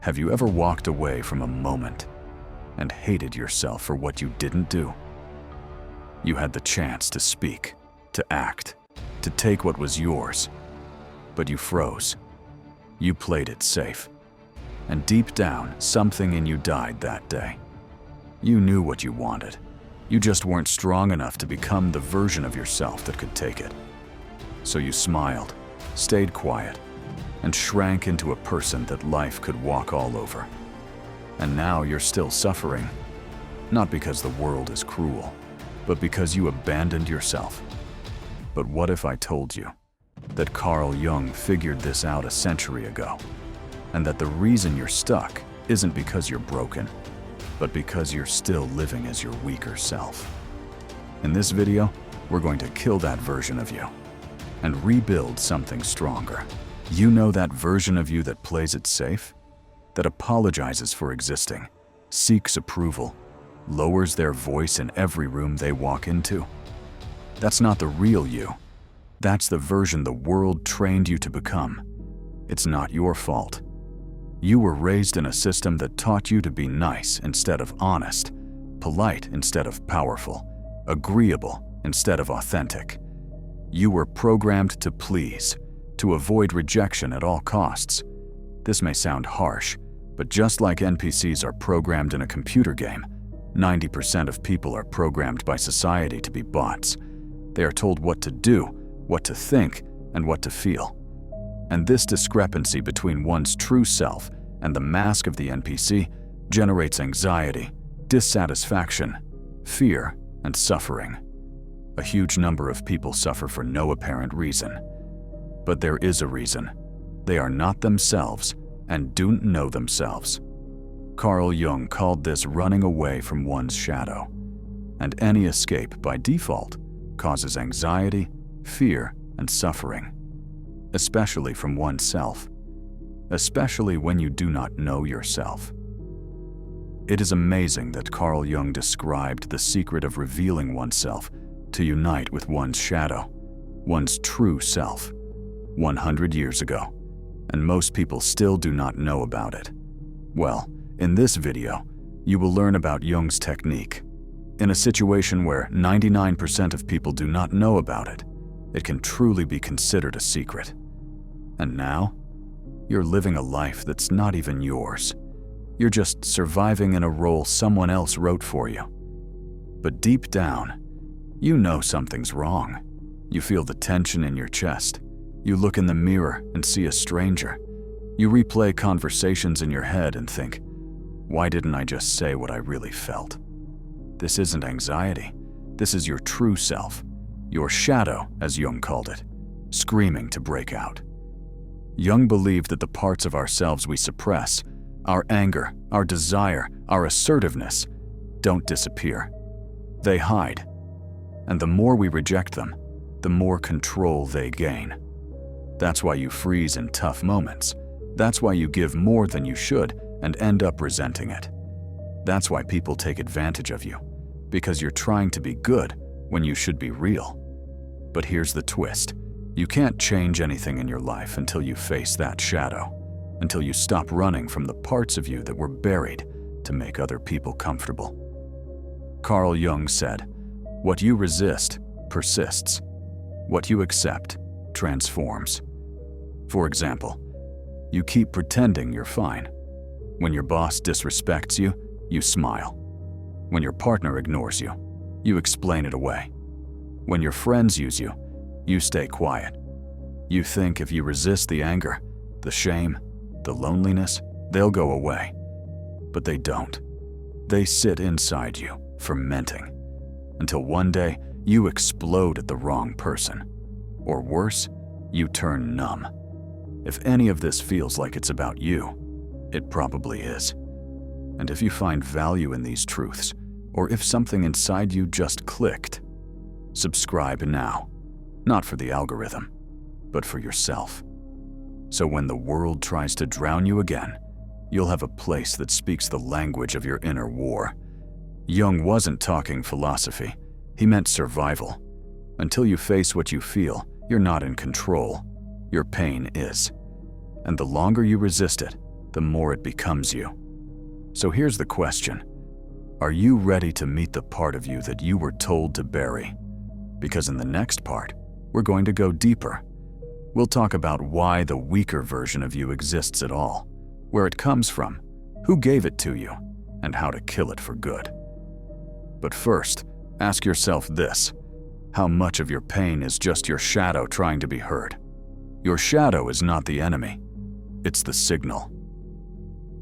Have you ever walked away from a moment and hated yourself for what you didn't do? You had the chance to speak, to act, to take what was yours, but you froze. You played it safe. And deep down, something in you died that day. You knew what you wanted. You just weren't strong enough to become the version of yourself that could take it. So you smiled, stayed quiet, and shrank into a person that life could walk all over. And now you're still suffering, not because the world is cruel, but because you abandoned yourself. But what if I told you that Carl Jung figured this out a century ago, and that the reason you're stuck isn't because you're broken, but because you're still living as your weaker self? In this video, we're going to kill that version of you and rebuild something stronger. You know, that version of you that plays it safe, that apologizes for existing, seeks approval, lowers their voice in every room they walk into. That's not the real you. That's the version the world trained you to become. It's not your fault. You were raised in a system that taught you to be nice instead of honest, polite instead of powerful, agreeable instead of authentic. You were programmed to please, to avoid rejection at all costs. This may sound harsh, but just like NPCs are programmed in a computer game, 90% of people are programmed by society to be bots. They are told what to do, what to think, and what to feel. And this discrepancy between one's true self and the mask of the NPC generates anxiety, dissatisfaction, fear, and suffering. A huge number of people suffer for no apparent reason. But there is a reason. They are not themselves and don't know themselves. Carl Jung called this running away from one's shadow. And any escape by default causes anxiety, fear, and suffering, especially from oneself, especially when you do not know yourself. It is amazing that Carl Jung described the secret of revealing oneself to unite with one's shadow, one's true self, 100 years ago, and most people still do not know about it. Well, in this video, you will learn about Jung's technique. In a situation where 99% of people do not know about it, it can truly be considered a secret. And now, you're living a life that's not even yours. You're just surviving in a role someone else wrote for you. But deep down, you know something's wrong. You feel the tension in your chest. You look in the mirror and see a stranger. You replay conversations in your head and think, why didn't I just say what I really felt? This isn't anxiety. This is your true self, your shadow, as Jung called it, screaming to break out. Jung believed that the parts of ourselves we suppress, our anger, our desire, our assertiveness, don't disappear. They hide. And the more we reject them, the more control they gain. That's why you freeze in tough moments. That's why you give more than you should and end up resenting it. That's why people take advantage of you, because you're trying to be good when you should be real. But here's the twist. You can't change anything in your life until you face that shadow, until you stop running from the parts of you that were buried to make other people comfortable. Carl Jung said, "What you resist persists. What you accept transforms." For example, you keep pretending you're fine. When your boss disrespects you, you smile. When your partner ignores you, you explain it away. When your friends use you, you stay quiet. You think if you resist the anger, the shame, the loneliness, they'll go away. But they don't. They sit inside you, fermenting, until one day you explode at the wrong person. Or worse, you turn numb. If any of this feels like it's about you, it probably is. And if you find value in these truths, or if something inside you just clicked, subscribe now. Not for the algorithm, but for yourself. So when the world tries to drown you again, you'll have a place that speaks the language of your inner war. Jung wasn't talking philosophy. He meant survival. Until you face what you feel, you're not in control. Your pain is. And the longer you resist it, the more it becomes you. So here's the question. Are you ready to meet the part of you that you were told to bury? Because in the next part, we're going to go deeper. We'll talk about why the weaker version of you exists at all, where it comes from, who gave it to you, and how to kill it for good. But first, ask yourself this: how much of your pain is just your shadow trying to be heard? Your shadow is not the enemy, it's the signal.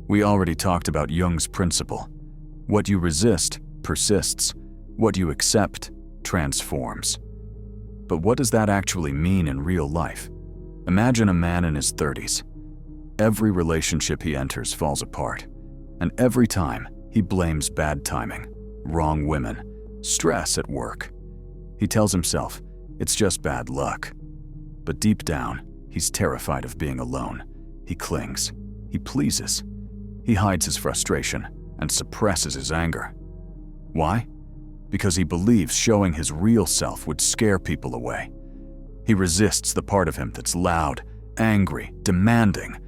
We already talked about Jung's principle. What you resist persists, what you accept transforms. But what does that actually mean in real life? Imagine a man in his 30s. Every relationship he enters falls apart, and every time he blames bad timing, wrong women, stress at work. He tells himself it's just bad luck. But deep down, he's terrified of being alone. He clings, he pleases, he hides his frustration and suppresses his anger. Why? Because he believes showing his real self would scare people away. He resists the part of him that's loud, angry, demanding,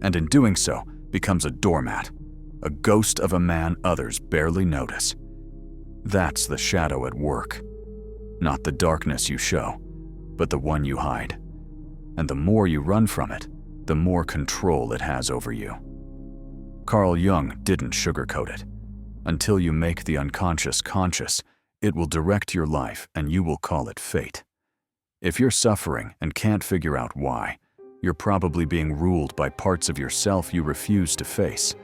and in doing so becomes a doormat, a ghost of a man others barely notice. That's the shadow at work. Not the darkness you show, but the one you hide. And the more you run from it, the more control it has over you. Carl Jung didn't sugarcoat it. Until you make the unconscious conscious, it will direct your life and you will call it fate. If you're suffering and can't figure out why, you're probably being ruled by parts of yourself you refuse to face.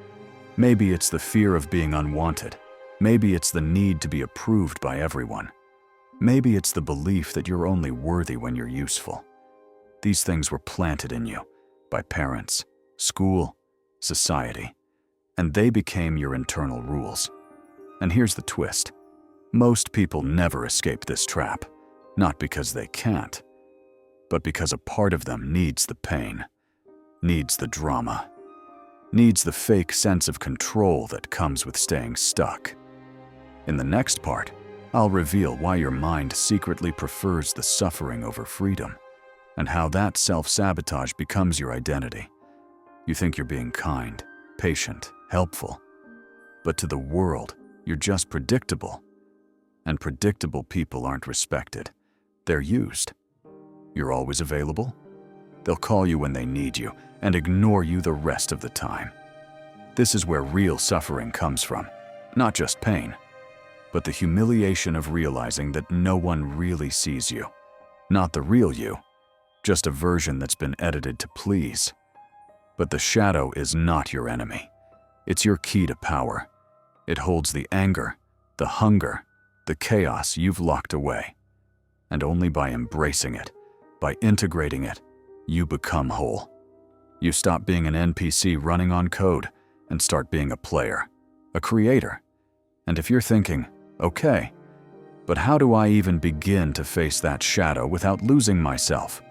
Maybe it's the fear of being unwanted. Maybe it's the need to be approved by everyone. Maybe it's the belief that you're only worthy when you're useful. These things were planted in you by parents, school, society, and they became your internal rules. And here's the twist. Most people never escape this trap, not because they can't, but because a part of them needs the pain, needs the drama, needs the fake sense of control that comes with staying stuck. In the next part, I'll reveal why your mind secretly prefers the suffering over freedom, and how that self-sabotage becomes your identity. You think you're being kind, patient, helpful, but to the world, you're just predictable. And predictable people aren't respected. They're used. You're always available. They'll call you when they need you and ignore you the rest of the time. This is where real suffering comes from, not just pain, but the humiliation of realizing that no one really sees you. Not the real you, just a version that's been edited to please. But the shadow is not your enemy. It's your key to power. It holds the anger, the hunger, the chaos you've locked away. And only by embracing it, by integrating it, you become whole. You stop being an NPC running on code and start being a player, a creator. And if you're thinking, okay, but how do I even begin to face that shadow without losing myself?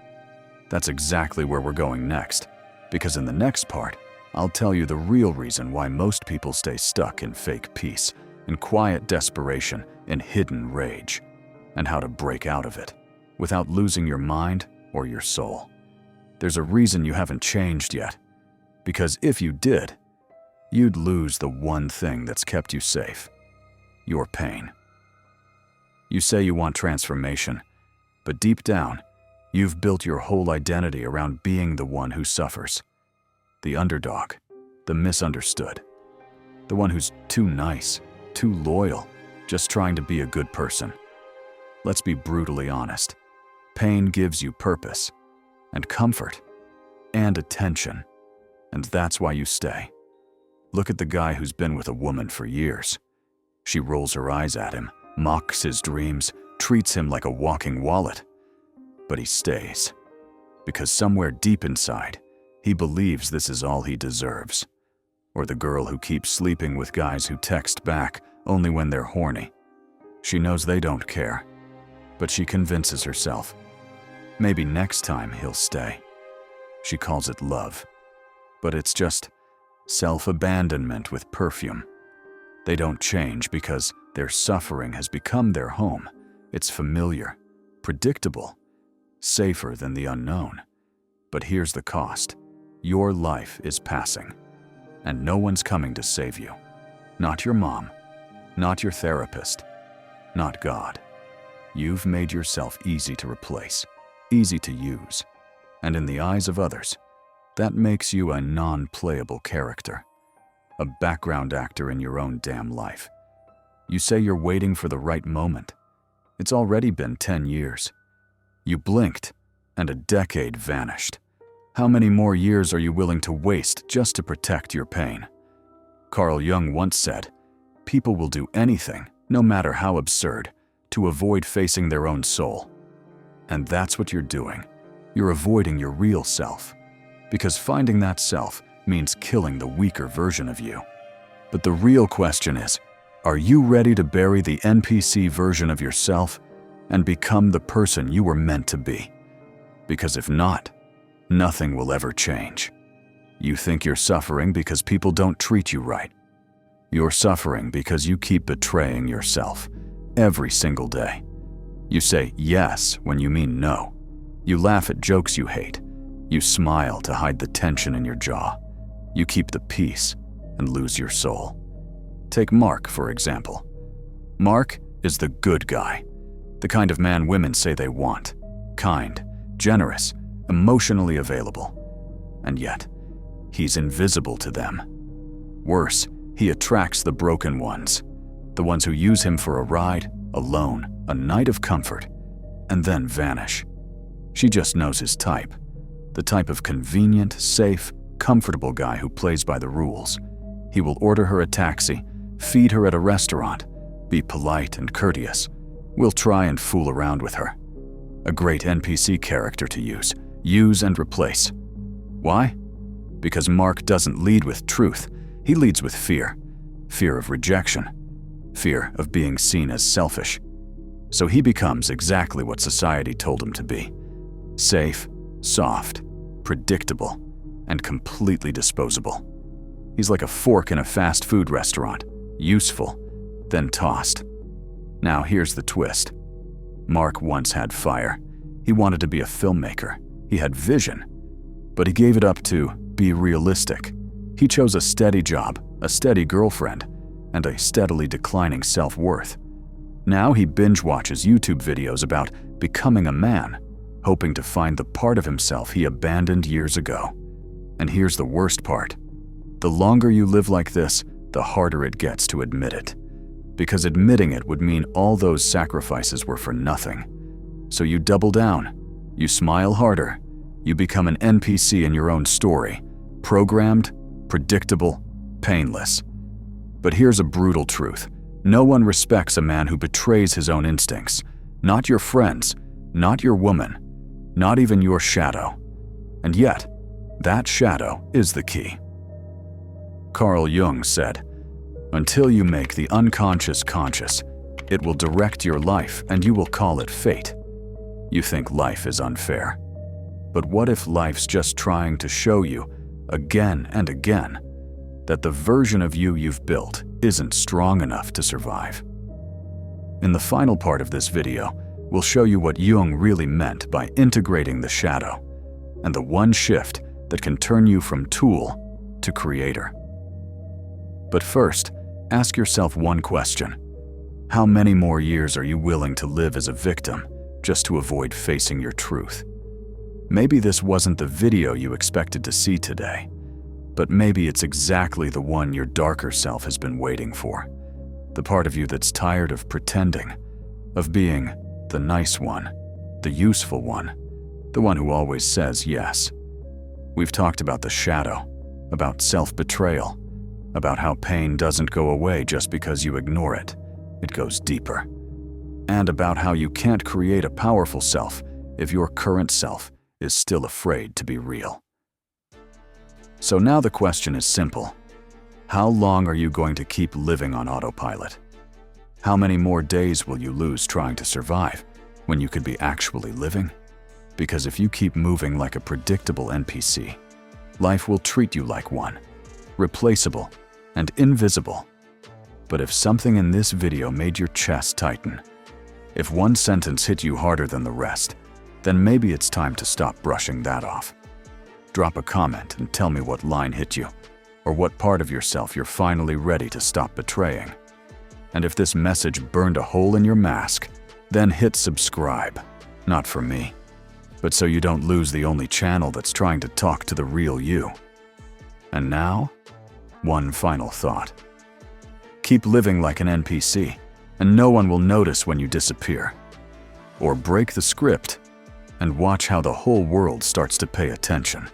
That's exactly where we're going next, because in the next part, I'll tell you the real reason why most people stay stuck in fake peace, in quiet desperation, in hidden rage, and how to break out of it without losing your mind or your soul. There's a reason you haven't changed yet, because if you did, you'd lose the one thing that's kept you safe: your pain. You say you want transformation, but deep down, you've built your whole identity around being the one who suffers. The underdog, the misunderstood, the one who's too nice, too loyal, just trying to be a good person. Let's be brutally honest. Pain gives you purpose, and comfort, and attention, and that's why you stay. Look at the guy who's been with a woman for years. She rolls her eyes at him, mocks his dreams, treats him like a walking wallet. But he stays, because somewhere deep inside, he believes this is all he deserves. Or the girl who keeps sleeping with guys who text back only when they're horny. She knows they don't care, but she convinces herself. Maybe next time he'll stay. She calls it love, but it's just self-abandonment with perfume. They don't change because their suffering has become their home. It's familiar, predictable, safer than the unknown. But here's the cost. Your life is passing. and no one's coming to save you. Not your mom, not your therapist, not God. You've made yourself easy to replace, easy to use, and in the eyes of others, that makes you a non-playable character, a background actor in your own damn life. You say you're waiting for the right moment. It's already been 10 years. You blinked, and a decade vanished. How many more years are you willing to waste just to protect your pain? Carl Jung once said, "People will do anything, no matter how absurd, to avoid facing their own soul." And that's what you're doing. You're avoiding your real self. Because finding that self means killing the weaker version of you. But the real question is, are you ready to bury the NPC version of yourself and become the person you were meant to be? Because if not, nothing will ever change. You think you're suffering because people don't treat you right. You're suffering because you keep betraying yourself every single day. You say yes when you mean no. You laugh at jokes you hate. You smile to hide the tension in your jaw. You keep the peace and lose your soul. Take Mark, for example. Mark is the good guy, the kind of man women say they want. Kind, generous, emotionally available. And yet, he's invisible to them. Worse, he attracts the broken ones, the ones who use him for a ride, a loan, a night of comfort, and then vanish. She just knows his type, the type of convenient, safe, comfortable guy who plays by the rules. He will order her a taxi, feed her at a restaurant, be polite and courteous. Will try and fool around with her. A great NPC character to use and replace. Why? Because Mark doesn't lead with truth. He leads with fear. Fear of rejection. Fear of being seen as selfish. So he becomes exactly what society told him to be. Safe, soft, predictable, and completely disposable. He's like a fork in a fast food restaurant. Useful, then tossed. Now here's the twist. Mark once had fire. He wanted to be a filmmaker. He had vision. But he gave it up to be realistic. He chose a steady job, a steady girlfriend, and a steadily declining self-worth. Now he binge-watches YouTube videos about becoming a man, hoping to find the part of himself he abandoned years ago. And here's the worst part. The longer you live like this, the harder it gets to admit it. Because admitting it would mean all those sacrifices were for nothing. So you double down. You smile harder. You become an NPC in your own story. Programmed, predictable, painless. But here's a brutal truth. No one respects a man who betrays his own instincts. Not your friends, not your woman, not even your shadow. And yet, that shadow is the key. Carl Jung said, "Until you make the unconscious conscious, it will direct your life and you will call it fate." You think life is unfair. But what if life's just trying to show you, again and again, that the version of you you've built isn't strong enough to survive? In the final part of this video, we'll show you what Jung really meant by integrating the shadow, and the one shift that can turn you from tool to creator. But first, ask yourself one question. How many more years are you willing to live as a victim just to avoid facing your truth? Maybe this wasn't the video you expected to see today, but maybe it's exactly the one your darker self has been waiting for. The part of you that's tired of pretending, of being the nice one, the useful one, the one who always says yes. We've talked about the shadow, about self-betrayal, about how pain doesn't go away just because you ignore it. It goes deeper. And about how you can't create a powerful self if your current self is still afraid to be real. So now the question is simple. How long are you going to keep living on autopilot? How many more days will you lose trying to survive when you could be actually living? Because if you keep moving like a predictable NPC, life will treat you like one, replaceable and invisible. But if something in this video made your chest tighten, if one sentence hit you harder than the rest, then maybe it's time to stop brushing that off. Drop a comment and tell me what line hit you. or what part of yourself you're finally ready to stop betraying. And if this message burned a hole in your mask, then hit subscribe. Not for me, but so you don't lose the only channel that's trying to talk to the real you. And now, one final thought. Keep living like an NPC, and no one will notice when you disappear. Or break the script and watch how the whole world starts to pay attention.